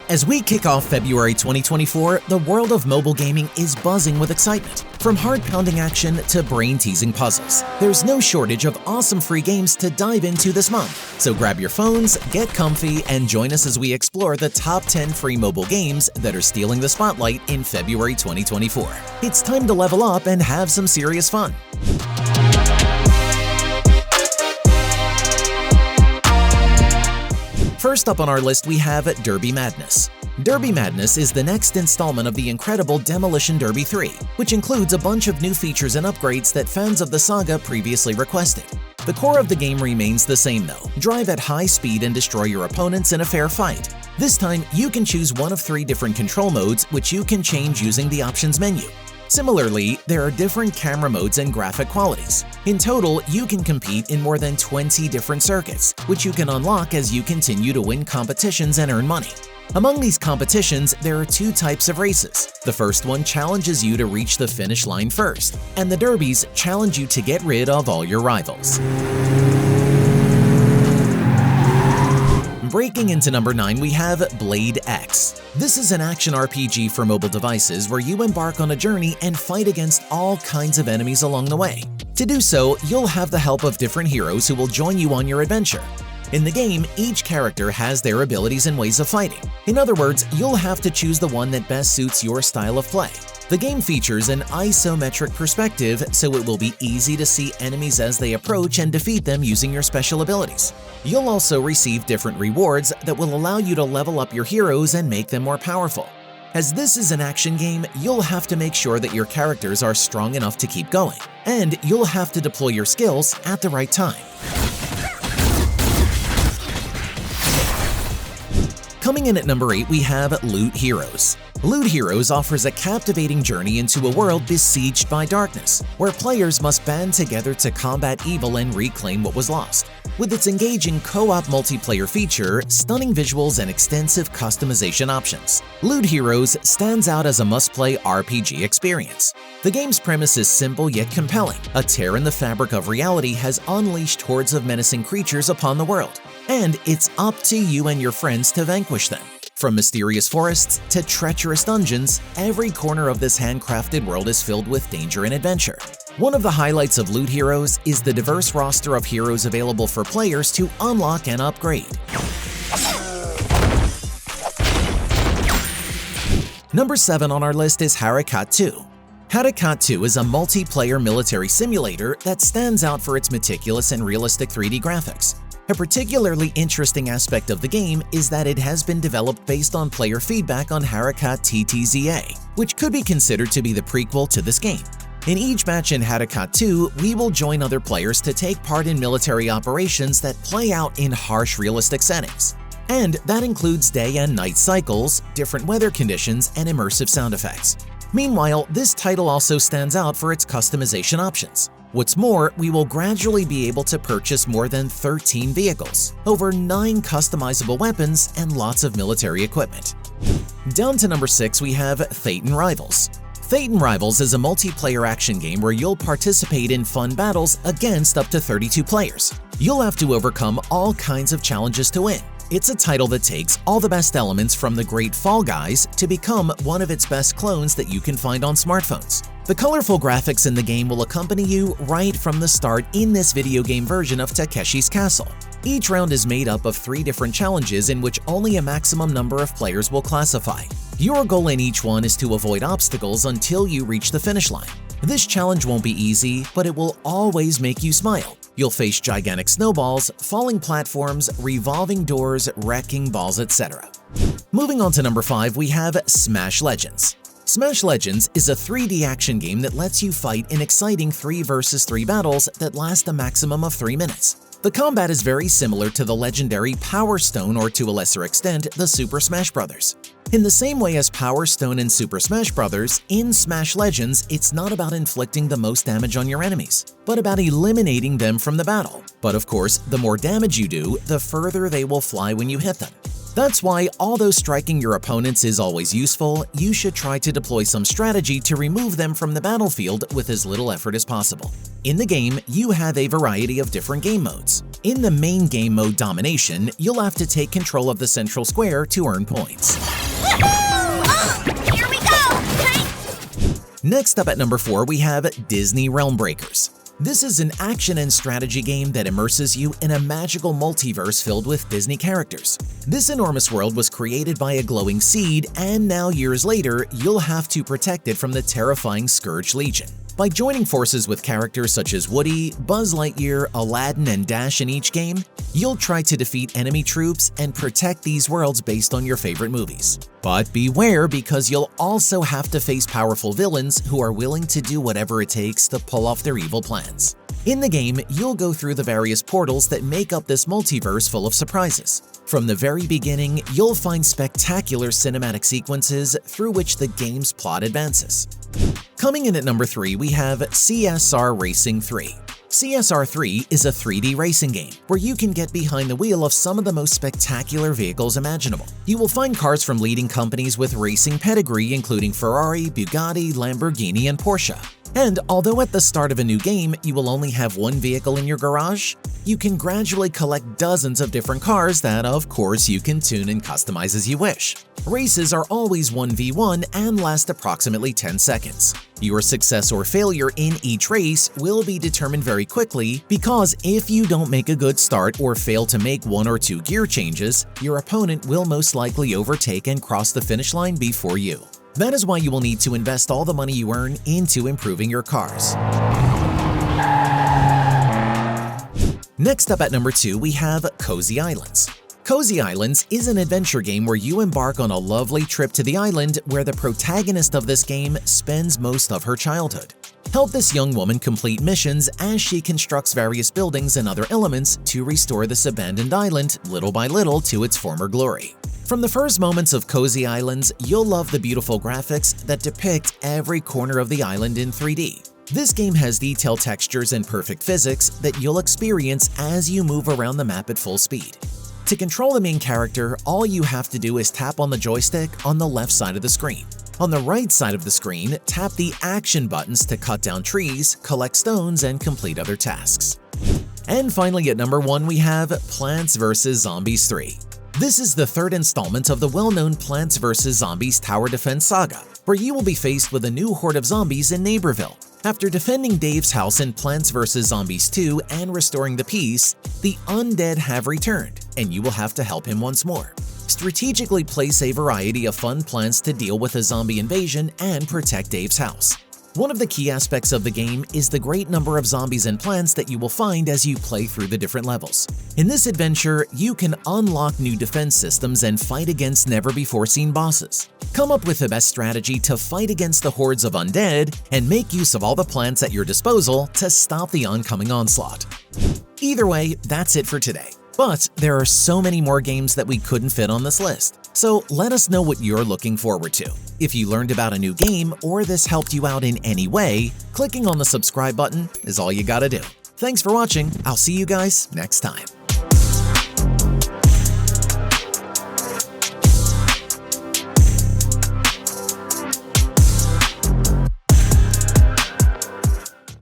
As we kick off February 2024, the world of mobile gaming is buzzing with excitement. From heart-pounding action to brain-teasing puzzles, there's no shortage of awesome free games to dive into this month. So grab your phones, get comfy, and join us as we explore the top 10 free mobile games that are stealing the spotlight in February 2024. It's time to level up and have some serious fun. First up on our list, we have Derby Madness. Derby Madness is the next installment of the incredible Demolition Derby 3, which includes a bunch of new features and upgrades that fans of the saga previously requested. The core of the game remains the same though: drive at high speed and destroy your opponents in a fair fight. This time, you can choose one of 3 different control modes, which you can change using the options menu. Similarly, there are different camera modes and graphic qualities. In total, you can compete in more than 20 different circuits, which you can unlock as you continue to win competitions and earn money. Among these competitions, there are 2 types of races. The first one challenges you to reach the finish line first, and the derbies challenge you to get rid of all your rivals. Breaking into number 9, we have Blade X. This is an action RPG for mobile devices where you embark on a journey and fight against all kinds of enemies along the way. To do so, you'll have the help of different heroes who will join you on your adventure. In the game, each character has their abilities and ways of fighting. In other words, you'll have to choose the one that best suits your style of play. The game features an isometric perspective, so it will be easy to see enemies as they approach and defeat them using your special abilities. You'll also receive different rewards that will allow you to level up your heroes and make them more powerful. As this is an action game, you'll have to make sure that your characters are strong enough to keep going, and you'll have to deploy your skills at the right time. Coming in at number 8, we have Loot Heroes. Loot Heroes offers a captivating journey into a world besieged by darkness, where players must band together to combat evil and reclaim what was lost. With its engaging co-op multiplayer feature, stunning visuals, and extensive customization options, Loot Heroes stands out as a must-play RPG experience. The game's premise is simple yet compelling. A tear in the fabric of reality has unleashed hordes of menacing creatures upon the world, and it's up to you and your friends to vanquish them. From mysterious forests to treacherous dungeons, every corner of this handcrafted world is filled with danger and adventure. One of the highlights of Loot Heroes is the diverse roster of heroes available for players to unlock and upgrade. Number 7 on our list is Harakat 2. Harakat 2 is a multiplayer military simulator that stands out for its meticulous and realistic 3D graphics. A particularly interesting aspect of the game is that it has been developed based on player feedback on Harakat TTZA, which could be considered to be the prequel to this game. In each match in Harakat 2, we will join other players to take part in military operations that play out in harsh, realistic settings. And that includes day and night cycles, different weather conditions, and immersive sound effects. Meanwhile, this title also stands out for its customization options. What's more, we will gradually be able to purchase more than 13 vehicles, over 9 customizable weapons, and lots of military equipment. Down to number 6, we have Thetan Rivals. Thetan Rivals is a multiplayer action game where you'll participate in fun battles against up to 32 players. You'll have to overcome all kinds of challenges to win. It's a title that takes all the best elements from the great Fall Guys to become one of its best clones that you can find on smartphones. The colorful graphics in the game will accompany you right from the start in this video game version of Takeshi's Castle. Each round is made up of 3 different challenges in which only a maximum number of players will classify. Your goal in each one is to avoid obstacles until you reach the finish line. This challenge won't be easy, but it will always make you smile. You'll face gigantic snowballs, falling platforms, revolving doors, wrecking balls, etc. Moving on to number 5, we have Smash Legends. Smash Legends is a 3D action game that lets you fight in exciting 3 vs 3 battles that last a maximum of 3 minutes. The combat is very similar to the legendary Power Stone, or to a lesser extent, the Super Smash Bros. In the same way as Power Stone and Super Smash Bros., in Smash Legends, it's not about inflicting the most damage on your enemies, but about eliminating them from the battle. But of course, the more damage you do, the further they will fly when you hit them. That's why, although striking your opponents is always useful, you should try to deploy some strategy to remove them from the battlefield with as little effort as possible. In the game, you have a variety of different game modes. In the main game mode Domination, you'll have to take control of the central square to earn points. Here we go! Next up at number 4, we have Disney Realm Breakers. This is an action and strategy game that immerses you in a magical multiverse filled with Disney characters. This enormous world was created by a glowing seed, and now years later, you'll have to protect it from the terrifying Scourge Legion. By joining forces with characters such as Woody, Buzz Lightyear, Aladdin, and Dash in each game, you'll try to defeat enemy troops and protect these worlds based on your favorite movies. But beware, because you'll also have to face powerful villains who are willing to do whatever it takes to pull off their evil plans. In the game, you'll go through the various portals that make up this multiverse full of surprises. From the very beginning, you'll find spectacular cinematic sequences through which the game's plot advances. Coming in at number 3, we have CSR Racing 3. CSR 3 is a 3D racing game where you can get behind the wheel of some of the most spectacular vehicles imaginable. You will find cars from leading companies with racing pedigree including Ferrari, Bugatti, Lamborghini, and Porsche. And although at the start of a new game you will only have one vehicle in your garage, you can gradually collect dozens of different cars that, of course, you can tune and customize as you wish. Races are always 1v1 and last approximately 10 seconds. Your success or failure in each race will be determined very quickly because if you don't make a good start or fail to make 1 or 2 gear changes, your opponent will most likely overtake and cross the finish line before you. That is why you will need to invest all the money you earn into improving your cars. Next up at number 2, we have Cozy Islands. Cozy Islands is an adventure game where you embark on a lovely trip to the island where the protagonist of this game spends most of her childhood. Help this young woman complete missions as she constructs various buildings and other elements to restore this abandoned island little by little to its former glory. From the first moments of Cozy Islands, you'll love the beautiful graphics that depict every corner of the island in 3D. This game has detailed textures and perfect physics that you'll experience as you move around the map at full speed. To control the main character, all you have to do is tap on the joystick on the left side of the screen. On the right side of the screen, tap the action buttons to cut down trees, collect stones, and complete other tasks. And finally at number 1, we have Plants vs. Zombies 3. This is the third installment of the well-known Plants vs. Zombies tower defense saga, where you will be faced with a new horde of zombies in Neighborville. After defending Dave's house in Plants vs. Zombies 2 and restoring the peace, the undead have returned, and you will have to help him once more. Strategically place a variety of fun plans to deal with a zombie invasion and protect Dave's house. One of the key aspects of the game is the great number of zombies and plants that you will find as you play through the different levels. In this adventure, you can unlock new defense systems and fight against never-before-seen bosses. Come up with the best strategy to fight against the hordes of undead and make use of all the plants at your disposal to stop the oncoming onslaught. Either way, that's it for today. But there are so many more games that we couldn't fit on this list, so let us know what you're looking forward to. If you learned about a new game or this helped you out in any way, clicking on the subscribe button is all you gotta do. Thanks for watching, I'll see you guys next time.